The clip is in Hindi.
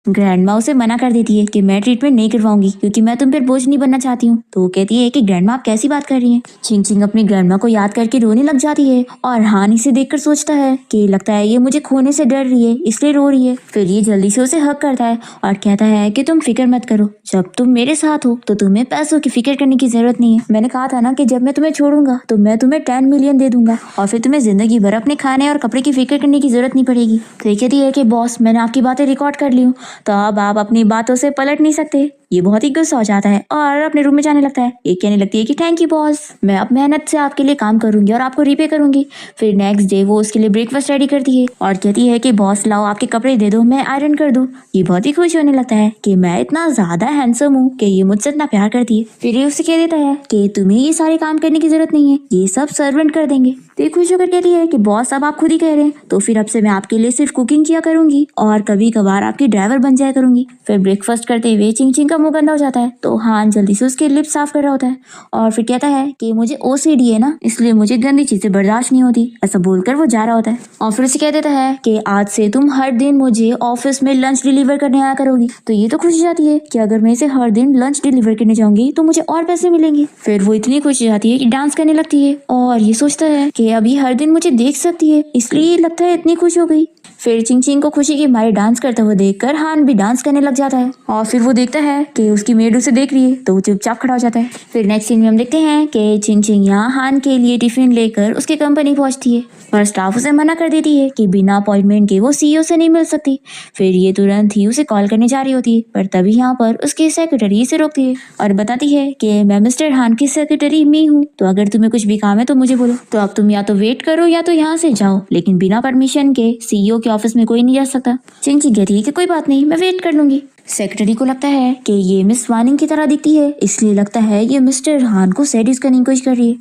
ग्रैंडमा उसे मना कर देती है कि मैं ट्रीटमेंट नहीं करवाऊंगी क्योंकि मैं तुम पर बोझ नहीं बनना चाहती हूँ। तो वो कहती है कि ग्रैंडमा आप कैसी बात कर रही हैं। चिंग चिंग अपनी ग्रैंडमा को याद करके रोने लग जाती है और हान इसे देखकर सोचता है कि लगता है ये मुझे खोने से डर रही है इसलिए रो रही है। फिर ये जल्दी से उसे हक करता है और कहता है कि तुम फिक्र मत करो, जब तुम मेरे साथ हो तो तुम्हें पैसों की फिक्र करने की जरूरत नहीं है। मैंने कहा था ना कि जब मैं तुम्हें छोड़ूंगा तो मैं तुम्हें 10 मिलियन दे दूंगा और फिर तुम्हें जिंदगी भर अपने खाने और कपड़े की फिक्र करने की जरूरत नहीं पड़ेगी। तो ये कहती है कि बॉस मैंने आपकी बातें रिकॉर्ड कर ली हूँ, तो अब आप अपनी बातों से पलट नहीं सकते। ये बहुत ही गुस्सा हो जाता है और अपने रूम में जाने लगता है। ये कहने लगती है कि थैंक यू बॉस, मैं अब मेहनत से आपके लिए काम करूंगी और आपको रिपे करूंगी। फिर नेक्स्ट डे वो उसके लिए ब्रेकफास्ट रेडी करती है और कहती है कि बॉस लाओ आपके कपड़े दे दो, मैं आयरन कर दूं। ये बहुत ही खुश होने लगता है कि मैं इतना ज्यादा हैंडसम हूँ कि ये मुझसे इतना प्यार करती है। फिर ये उसे कह देता है कि तुम्हें ये सारे काम करने की जरूरत नहीं है, ये सब सर्वेंट कर देंगे। तो ये खुश होकर कहती है कि बॉस अब आप खुद ही कह रहे हैं तो फिर अब से मैं आपके लिए सिर्फ कुकिंग किया करूंगी और कभी कभार आपकी ड्राइवर बन जाया करूंगी। फिर ब्रेकफास्ट करते हुए चिंग चिंग का मुंह गंदा हो जाता है तो हान जल्दी से उसके लिप साफ कर रहा होता है और फिर कहता है कि मुझे ओसीडी है ना, इसलिए मुझे गंदी चीजें बर्दाश्त नहीं होती। ऐसा बोलकर वो जा रहा होता है और फिर उसे कह देता है कि आज से तुम हर दिन मुझे ऑफिस में लंच डिलीवर करने आया करोगी। तो ये तो खुश हो जाती है कि अगर मैं इसे हर दिन लंच डिलीवर करने जाऊंगी तो मुझे और पैसे मिलेंगे। फिर वो इतनी खुश हो जाती है कि डांस करने लगती है और ये सोचता है कि अभी हर दिन मुझे देख सकती है, इसलिए लगता है इतनी खुश हो गई। फिर चिंग चिंग को खुशी के मारे डांस करते हुए देखकर हान भी डांस करने लग जाता है और फिर वो देखता है कि उसकी मेड उसे देख रही है तो वो चुपचाप खड़ा हो जाता है। फिर नेक्स्ट सीन में हम देखते हैं कि चिंग चिंग यहाँ हान के लिए टिफिन लेकर उसकी कंपनी पहुंचती है पर स्टाफ उसे मना कर देती है कि बिना अपॉइंटमेंट के वो सीईओ से नहीं मिल सकती। फिर ये तुरंत ही उसे कॉल करने जा रही होती है पर तभी यहाँ पर उसकी सेक्रेटरी इसे रोकती है और बताती है कि मैं मिस्टर हान की सेक्रेटरी मी हूँ, तो अगर तुम्हें कुछ भी काम है तो मुझे बोलो। तो अब तुम या तो वेट करो या तो यहाँ से जाओ, लेकिन बिना परमिशन के सीईओ के ऑफिस में कोई नहीं जा सकता। चिंग चिंग कहती है कि कोई बात नहीं, मैं वेट कर लूंगी। सेक्रेटरी को लगता है कि ये मिस वानिंग की तरह दिखती है, इसलिए लगता है ये मिस्टर हान को सेड्यूस करने की कोशिश कर रही है।